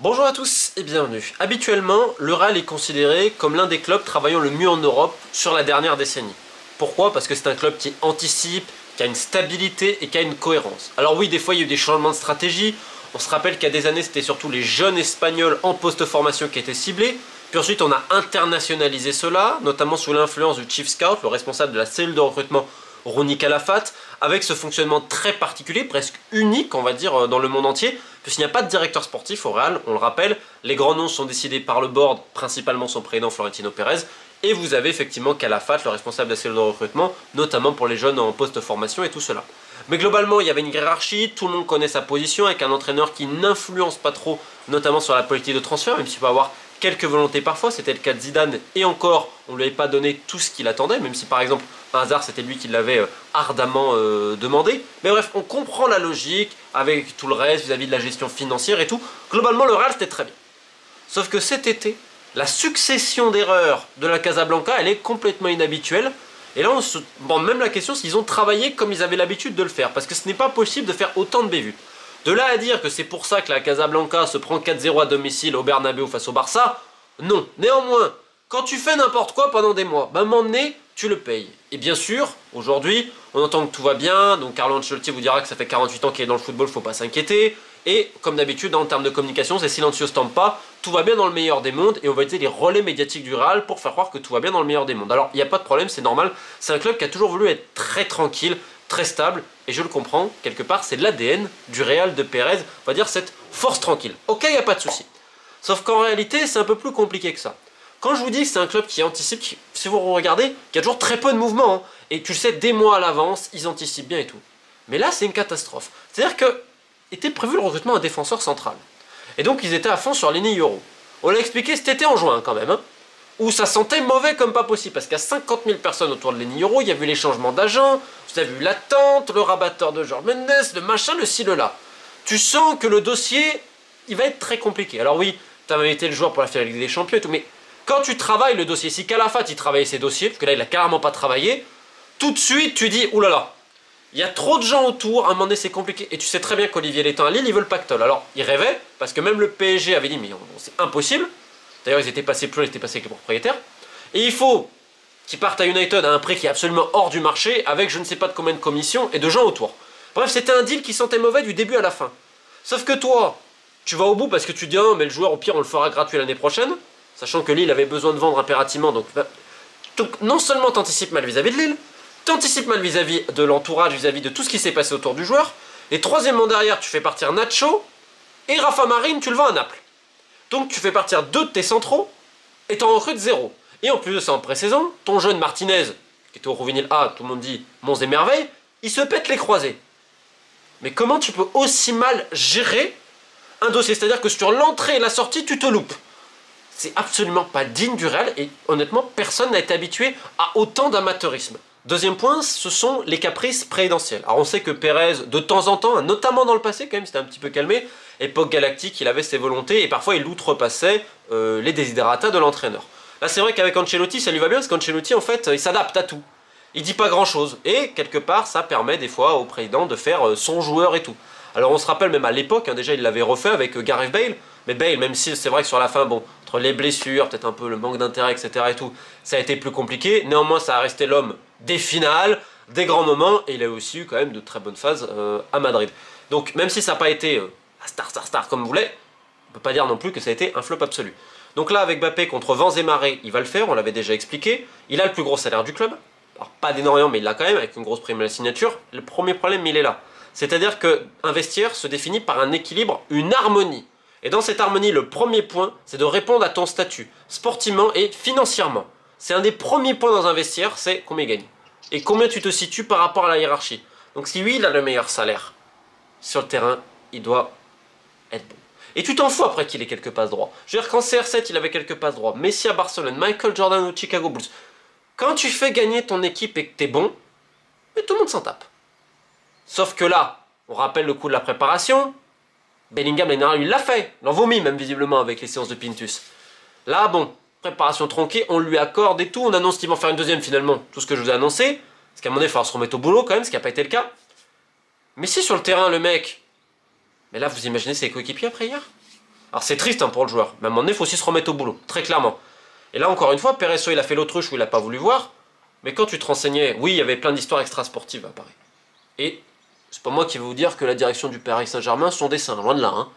Bonjour à tous et bienvenue. Habituellement, le Real est considéré comme l'un des clubs travaillant le mieux en Europe sur la dernière décennie. Pourquoi? Parce que c'est un club qui anticipe, qui a une stabilité et qui a une cohérence. Alors oui, des fois il y a eu des changements de stratégie. On se rappelle qu'il y a des années, c'était surtout les jeunes Espagnols en post-formation qui étaient ciblés. Puis ensuite, on a internationalisé cela, notamment sous l'influence du Chief Scout, le responsable de la cellule de recrutement Rouni Calafat, avec ce fonctionnement très particulier, presque unique, on va dire, dans le monde entier, puisqu'il n'y a pas de directeur sportif au Real, on le rappelle, les grands noms sont décidés par le board, principalement son président Florentino Pérez, et vous avez effectivement Calafat, le responsable de la cellule de recrutement, notamment pour les jeunes en post-formation et tout cela. Mais globalement, il y avait une hiérarchie, tout le monde connaît sa position, avec un entraîneur qui n'influence pas trop, notamment sur la politique de transfert, même s'il peut avoir quelques volontés parfois, c'était le cas de Zidane, et encore, on ne lui avait pas donné tout ce qu'il attendait, même si par exemple, un hasard, c'était lui qui l'avait ardemment demandé. Mais bref, on comprend la logique, avec tout le reste, vis-à-vis de la gestion financière et tout. Globalement, le Real, c'était très bien. Sauf que cet été, la succession d'erreurs de la Casablanca, elle est complètement inhabituelle. Et là, on se demande même la question s'ils ont travaillé comme ils avaient l'habitude de le faire. Parce que ce n'est pas possible de faire autant de bévues. De là à dire que c'est pour ça que la Casablanca se prend 4-0 à domicile au Bernabéu face au Barça, non. Néanmoins, quand tu fais n'importe quoi pendant des mois, à un moment donné, tu le payes. Et bien sûr, aujourd'hui, on entend que tout va bien, donc Carlo Ancelotti vous dira que ça fait 48 ans qu'il est dans le football, il ne faut pas s'inquiéter. Et comme d'habitude, en termes de communication, c'est silencieux stampa, tout va bien dans le meilleur des mondes, et on va utiliser les relais médiatiques du Real pour faire croire que tout va bien dans le meilleur des mondes. Alors, il n'y a pas de problème, c'est normal, c'est un club qui a toujours voulu être très tranquille, très stable, et je le comprends, quelque part, c'est l'ADN du Real de Pérez, on va dire cette force tranquille. Ok, il n'y a pas de souci. Sauf qu'en réalité, c'est un peu plus compliqué que ça. Quand je vous dis que c'est un club qui anticipe, si vous regardez, il y a toujours très peu de mouvements, hein, et tu le sais, des mois à l'avance, ils anticipent bien et tout. Mais là, c'est une catastrophe. C'est-à-dire que était prévu le recrutement d'un défenseur central. Et donc, ils étaient à fond sur Lenny Yoro. On l'a expliqué cet été en juin, quand même, hein, où ça sentait mauvais comme pas possible, parce qu'il y a 50 000 personnes autour de Lenny Yoro, il y a eu les changements d'agent, vous avez vu l'attente, le rabatteur de Jorge Mendes, le machin, le ci, le là. Tu sens que le dossier, il va être très compliqué. Alors oui, tu as même été le joueur pour la finale Ligue des Champions et tout, mais quand tu travailles le dossier, si Calafat il travaillait ses dossiers, parce que là il a carrément pas travaillé, tout de suite tu dis oulala, il y a trop de gens autour, à un moment donné c'est compliqué. Et tu sais très bien qu'Olivier Létang à Lille, il veut le pactole. Alors il rêvait, parce que même le PSG avait dit mais c'est impossible. D'ailleurs ils étaient passés plus loin, ils étaient passés avec les propriétaires. Et il faut qu'ils partent à United à un prix qui est absolument hors du marché, avec je ne sais pas de combien de commissions et de gens autour. Bref, c'était un deal qui sentait mauvais du début à la fin. Sauf que toi, tu vas au bout parce que tu dis ah mais le joueur au pire on le fera gratuit l'année prochaine. Sachant que Lille avait besoin de vendre impérativement, donc non seulement t'anticipes mal vis-à-vis de Lille, t'anticipes mal vis-à-vis de l'entourage, vis-à-vis de tout ce qui s'est passé autour du joueur, et troisièmement derrière, tu fais partir Nacho, et Rafa Marine, tu le vends à Naples. Donc tu fais partir 2 de tes centraux, et t'en recrutes 0. Et en plus de ça, en pré-saison, ton jeune Martinez, qui était au Rouvinil A, tout le monde dit monts et merveilles, il se pète les croisés. Mais comment tu peux aussi mal gérer un dossier? C'est-à-dire que sur l'entrée et la sortie, tu te loupes. C'est absolument pas digne du Real et honnêtement personne n'a été habitué à autant d'amateurisme. Deuxième point, ce sont les caprices présidentiels. Alors on sait que Pérez, de temps en temps, notamment dans le passé quand même, c'était un petit peu calmé, époque galactique, il avait ses volontés et parfois il outrepassait les desiderata de l'entraîneur. Là c'est vrai qu'avec Ancelotti ça lui va bien parce qu'Ancelotti en fait il s'adapte à tout. Il dit pas grand chose et quelque part ça permet des fois au président de faire son joueur et tout. Alors on se rappelle même à l'époque, hein, déjà il l'avait refait avec Gareth Bale, mais Bale, même si c'est vrai que sur la fin, bon, entre les blessures, peut-être un peu le manque d'intérêt, etc. et tout, ça a été plus compliqué. Néanmoins, ça a resté l'homme des finales, des grands moments, et il a aussi eu quand même de très bonnes phases à Madrid. Donc, même si ça n'a pas été star comme vous voulez, on peut pas dire non plus que ça a été un flop absolu. Donc là, avec Mbappé contre vents et marées, il va le faire, on l'avait déjà expliqué. Il a le plus gros salaire du club. Alors, pas d'énormément, mais il l'a quand même, avec une grosse prime à la signature. Le premier problème, il est là. C'est-à-dire qu'un vestiaire se définit par un équilibre, une harmonie. Et dans cette harmonie, le premier point, c'est de répondre à ton statut, sportivement et financièrement. C'est un des premiers points dans un vestiaire, c'est combien il gagne. Et combien tu te situes par rapport à la hiérarchie. Donc si lui, il a le meilleur salaire, sur le terrain, il doit être bon. Et tu t'en fous après qu'il ait quelques passes droits. Je veux dire, quand CR7, il avait quelques passes droits, Messi à Barcelone, Michael Jordan au Chicago Bulls, quand tu fais gagner ton équipe et que t'es bon, mais tout le monde s'en tape. Sauf que là, on rappelle le coup de la préparation, Bellingham, l'année dernière, il l'a fait. Il en vomit même visiblement avec les séances de Pintus. Là, bon, préparation tronquée, on lui accorde et tout. On annonce qu'ils vont faire une deuxième finalement. Tout ce que je vous ai annoncé. Parce qu'à un moment donné, il va falloir se remettre au boulot quand même, ce qui n'a pas été le cas. Mais si sur le terrain, le mec... Mais là, vous imaginez ses coéquipiers après hier? Alors c'est triste hein, pour le joueur, mais à un moment donné, il faut aussi se remettre au boulot, très clairement. Et là, encore une fois, Peresso, il a fait l'autruche où il n'a pas voulu voir, mais quand tu te renseignais, oui, il y avait plein d'histoires extrasportives à Paris. Et c'est pas moi qui vais vous dire que la direction du Paris Saint-Germain sont des saints, loin de là. Hein.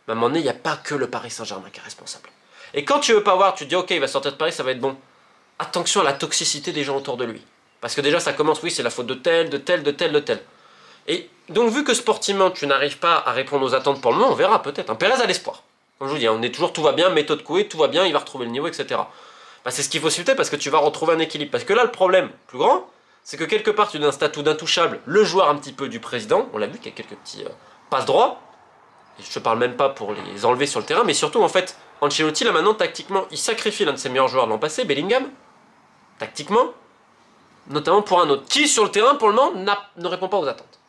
Mais à un moment donné, il n'y a pas que le Paris Saint-Germain qui est responsable. Et quand tu veux pas voir, tu te dis, ok, il va sortir de Paris, ça va être bon. Attention à la toxicité des gens autour de lui. Parce que déjà, ça commence, oui, c'est la faute de tel, de tel, de tel, de tel. Et donc, vu que sportivement, tu n'arrives pas à répondre aux attentes pour le moment, on verra peut-être. Hein. Pérez a l'espoir. Comme je vous dis, on est toujours tout va bien, méthode couée, tout va bien, il va retrouver le niveau, etc. Bah, c'est ce qu'il faut suivre parce que tu vas retrouver un équilibre. Parce que là, le problème plus grand, c'est que quelque part, tu donnes un statut d'intouchable, le joueur un petit peu du président, on l'a vu qu'il y a quelques petits passe-droits, et je te parle même pas pour les enlever sur le terrain, mais surtout, en fait, Ancelotti, là maintenant, tactiquement, il sacrifie l'un de ses meilleurs joueurs de l'an passé, Bellingham, tactiquement, notamment pour un autre, qui, sur le terrain, pour le moment, ne répond pas aux attentes.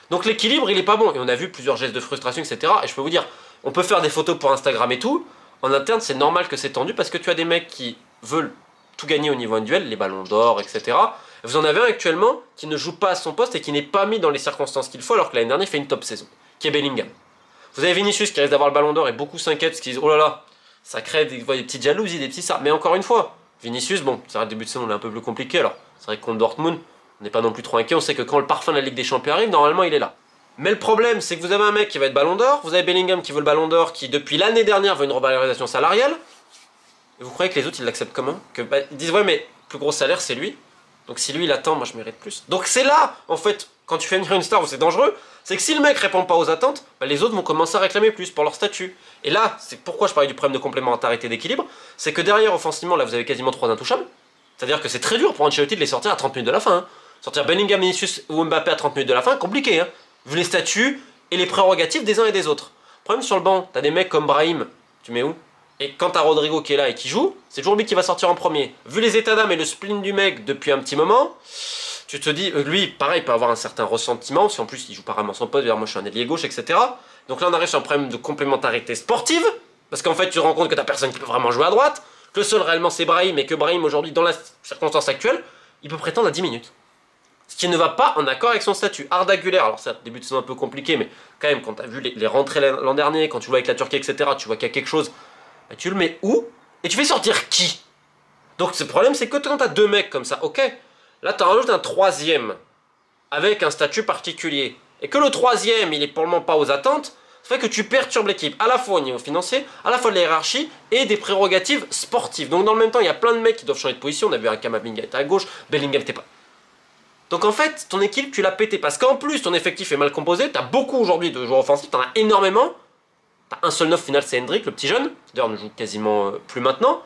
Donc l'équilibre, il est pas bon, et on a vu plusieurs gestes de frustration, etc. Et je peux vous dire, on peut faire des photos pour Instagram et tout, en interne, c'est normal que c'est tendu, parce que tu as des mecs qui veulent tout gagner au niveau individuel, les ballons d'or, etc. Vous en avez un actuellement qui ne joue pas à son poste et qui n'est pas mis dans les circonstances qu'il faut, alors que l'année dernière, il fait une top saison, qui est Bellingham. Vous avez Vinicius qui risque d'avoir le ballon d'or et beaucoup s'inquiètent parce qu'ils disent oh là là, ça crée des petites jalousies, des petits ça. Mais encore une fois, Vinicius, bon, c'est vrai, le début de saison, on est un peu plus compliqué. Alors, c'est vrai que contre Dortmund, on n'est pas non plus trop inquiet. On sait que quand le parfum de la Ligue des Champions arrive, normalement, il est là. Mais le problème, c'est que vous avez un mec qui va être ballon d'or, vous avez Bellingham qui veut le ballon d'or, qui depuis l'année dernière veut une revalorisation salariale. Et vous croyez que les autres, ils l'acceptent comment? Ils disent ouais, mais le plus gros salaire, c'est lui. Donc si lui, il attend, moi, je mérite plus. Donc c'est là, en fait, quand tu fais venir une star où c'est dangereux, c'est que si le mec répond pas aux attentes, bah les autres vont commencer à réclamer plus pour leur statut. Et là, c'est pourquoi je parlais du problème de complémentarité d'équilibre, c'est que derrière, offensivement, là, vous avez quasiment 3 intouchables. C'est-à-dire que c'est très dur pour Ancelotti de les sortir à 30 minutes de la fin. Hein. Sortir Bellingham, Vinicius ou Mbappé à 30 minutes de la fin, compliqué, hein, vu les statuts et les prérogatives des uns et des autres. Problème sur le banc, t'as des mecs comme Brahim, tu mets où? Et quand t'as Rodrigo qui est là et qui joue, c'est toujours lui qui va sortir en premier. Vu les états d'âme et le spleen du mec depuis un petit moment, tu te dis, lui, pareil, il peut avoir un certain ressentiment, parce qu'en plus, il joue pas vraiment son poste, moi je suis un ailier gauche, etc. Donc là, on arrive sur un problème de complémentarité sportive, parce qu'en fait, tu te rends compte que t'as personne qui peut vraiment jouer à droite, que le seul réellement c'est Brahim, et que Brahim, aujourd'hui, dans la circonstance actuelle, il peut prétendre à 10 minutes. Ce qui ne va pas en accord avec son statut. Arda Güler, alors ça, début de saison un peu compliqué, mais quand même, quand t'as vu les rentrées l'an dernier, quand tu vois avec la Turquie, etc., tu vois qu'il y a quelque chose, bah, tu le mets où? Et tu fais sortir qui? Donc le problème, c'est que quand t'as deux mecs comme ça, ok, là t'en rajoutes un troisième, avec un statut particulier, et que le troisième, il est pour le moment pas aux attentes, ça fait que tu perturbes l'équipe, à la fois au niveau financier, à la fois de la hiérarchie, et des prérogatives sportives. Donc dans le même temps, il y a plein de mecs qui doivent changer de position, on a vu un Kamavinga était à gauche, Bellingham t'es pas... Donc en fait, ton équipe, tu l'as pété, parce qu'en plus, ton effectif est mal composé, t'as beaucoup aujourd'hui de joueurs offensifs, t'en as énormément, t'as un seul neuf final, c'est Hendrick, le petit jeune, d'ailleurs ne joue quasiment plus maintenant,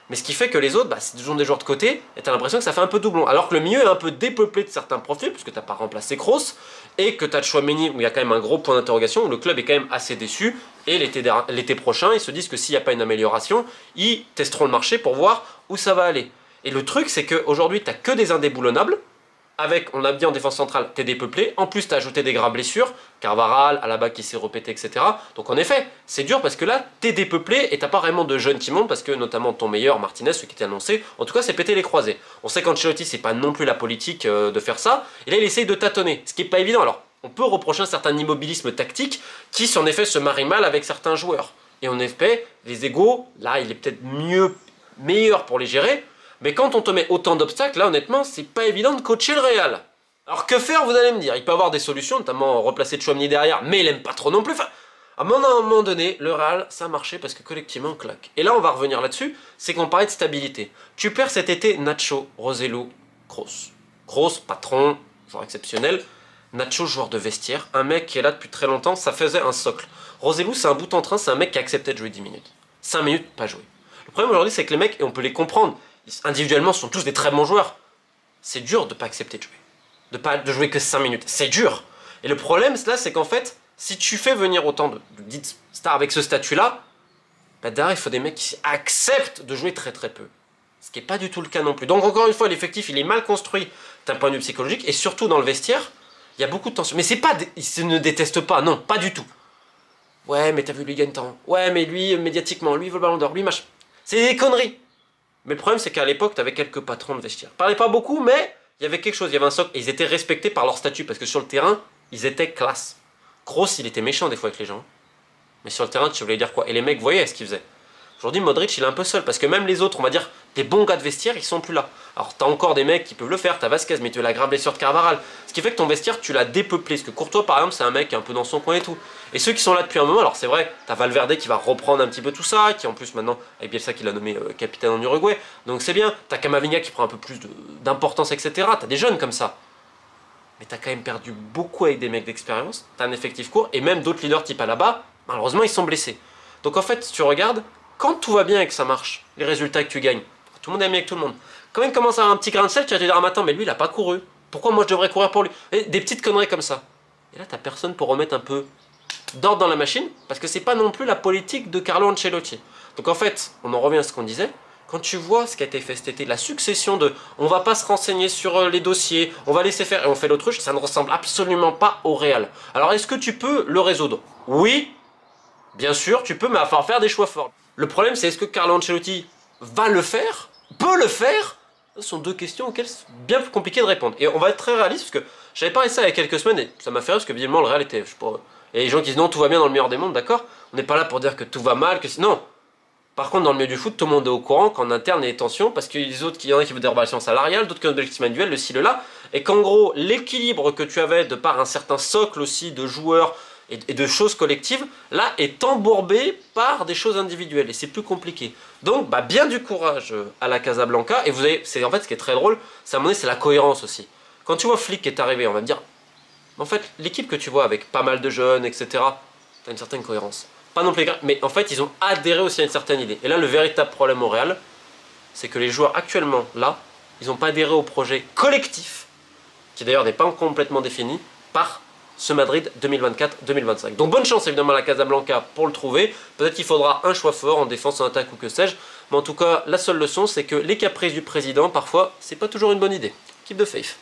mais ce qui fait que les autres, bah, c'est toujours des joueurs de côté, et t'as l'impression que ça fait un peu doublon. Alors que le milieu est un peu dépeuplé de certains profils, puisque t'as pas remplacé Kroos, et que t'as Tchouaméni, où il y a quand même un gros point d'interrogation, où le club est quand même assez déçu, et l'été prochain, ils se disent que s'il n'y a pas une amélioration, ils testeront le marché pour voir où ça va aller. Et le truc, c'est qu'aujourd'hui, t'as que des indéboulonnables, avec, on l'a dit en défense centrale, t'es dépeuplé, en plus t'as ajouté des graves blessures, Carvaral, Alaba qui s'est repété, etc. Donc en effet, c'est dur parce que là, t'es dépeuplé et t'as pas vraiment de jeunes qui montent, parce que notamment ton meilleur, Martinez, celui qui était annoncé, en tout cas c'est pété les croisés. On sait qu'Ancelotti, c'est pas non plus la politique de faire ça, et là il essaye de tâtonner, ce qui est pas évident. Alors, on peut reprocher un certain immobilisme tactique qui, en effet, se marie mal avec certains joueurs. Et en effet, les égos, là, il est peut-être meilleur pour les gérer, mais quand on te met autant d'obstacles, là honnêtement, c'est pas évident de coacher le Real. Alors que faire, vous allez me dire? Il peut avoir des solutions, notamment replacer Tchouaméni derrière, mais il aime pas trop non plus. Enfin, à un moment donné, le Real, ça a marché parce que collectivement, on claque. Et là, on va revenir là-dessus, c'est qu'on parlait de stabilité. Tu perds cet été Nacho, Roselu, Kroos. Kroos, patron, joueur exceptionnel. Nacho, joueur de vestiaire. Un mec qui est là depuis très longtemps, ça faisait un socle. Roselu, c'est un bout en train, c'est un mec qui acceptait de jouer 10 minutes. 5 minutes, pas jouer. Le problème aujourd'hui, c'est que les mecs, et on peut les comprendre, individuellement, ce sont tous des très bons joueurs. C'est dur de ne pas accepter de jouer. De jouer que 5 minutes. C'est dur. Et le problème, là, c'est qu'en fait, si tu fais venir autant de dites stars avec ce statut-là, bah derrière, il faut des mecs qui acceptent de jouer très très peu. Ce qui n'est pas du tout le cas non plus. Donc encore une fois, l'effectif, il est mal construit d'un point de vue psychologique, et surtout dans le vestiaire, il y a beaucoup de tension. Mais c'est pas... Ils se ne détestent pas, non, pas du tout. Ouais, mais t'as vu, lui gagne tant. Ouais, mais lui, médiatiquement, lui, il veut le ballon d'or, lui, machin. C'est des conneries. Mais le problème, c'est qu'à l'époque, tu avais quelques patrons de vestiaire. Ils parlaient pas beaucoup, mais il y avait quelque chose, il y avait un socle. Et ils étaient respectés par leur statut, parce que sur le terrain, ils étaient classe. Kroos, il était méchant des fois avec les gens. Mais sur le terrain, tu voulais dire quoi? Et les mecs voyaient ce qu'ils faisaient. Aujourd'hui, Modric, il est un peu seul, parce que même les autres, on va dire, des bons gars de vestiaire, ils sont plus là. Alors, t'as encore des mecs qui peuvent le faire, t'as Vasquez, mais tu as la grave blessure de Carvajal. Ce qui fait que ton vestiaire, tu l'as dépeuplé. Parce que Courtois, par exemple, c'est un mec qui est un peu dans son coin et tout. Et ceux qui sont là depuis un moment, alors c'est vrai, t'as Valverde qui va reprendre un petit peu tout ça, qui en plus maintenant, avec Bielsa qui l'a nommé capitaine en Uruguay, donc c'est bien. T'as Camavinga qui prend un peu plus d'importance, etc. T'as des jeunes comme ça. Mais t'as quand même perdu beaucoup avec des mecs d'expérience, t'as un effectif court, et même d'autres leaders type Alaba, malheureusement, ils sont blessés. Donc en fait, si tu regardes, quand tout va bien et que ça marche, les résultats que tu gagnes, tout le monde est ami avec tout le monde. Quand il commence à avoir un petit grain de sel, tu vas te dire, ah, mais attends, mais lui, il a pas couru. Pourquoi moi je devrais courir pour lui? Et des petites conneries comme ça. Et là, t'as personne pour remettre un peu d'ordre dans la machine, parce que c'est pas non plus la politique de Carlo Ancelotti. Donc en fait, on en revient à ce qu'on disait. Quand tu vois ce qui a été fait cet été, la succession de on va pas se renseigner sur les dossiers, on va laisser faire et on fait l'autruche, ça ne ressemble absolument pas au réel. Alors est-ce que tu peux le résoudre? Oui, bien sûr, tu peux, mais il va falloir faire des choix forts. Le problème, c'est est-ce que Carlo Ancelotti va le faire? Peut le faire? Ce sont deux questions auxquelles c'est bien plus compliqué de répondre. Et on va être très réaliste, parce que j'avais parlé de ça il y a quelques semaines, et ça m'a fait rire, parce que visiblement, le Real était... Je sais pas, et les gens qui disent non, tout va bien dans le meilleur des mondes, d'accord? On n'est pas là pour dire que tout va mal, que non. Par contre, dans le milieu du foot, tout le monde est au courant qu'en interne, il y a des tensions, parce qu'il y en a qui veulent des relations salariales, d'autres qui ont des objectifs manuels, le ci, le là, et qu'en gros, l'équilibre que tu avais de par un certain socle aussi de joueurs et de choses collectives, là, est embourbé par des choses individuelles, et c'est plus compliqué. Donc, bah, bien du courage à la Casablanca, et vous avez, c'est en fait ce qui est très drôle, c'est à un moment donné, c'est la cohérence aussi. Quand tu vois Flick qui est arrivé, on va me dire, en fait, l'équipe que tu vois avec pas mal de jeunes, etc., t'as une certaine cohérence. Pas non plus, mais en fait, ils ont adhéré aussi à une certaine idée. Et là, le véritable problème au Real, c'est que les joueurs actuellement, là, ils n'ont pas adhéré au projet collectif, qui d'ailleurs n'est pas complètement défini, par ce Madrid 2024-2025. Donc bonne chance évidemment à la Casablanca pour le trouver. Peut-être qu'il faudra un choix fort en défense, en attaque ou que sais-je. Mais en tout cas, la seule leçon, c'est que les caprices du président, parfois, c'est pas toujours une bonne idée. Keep the faith.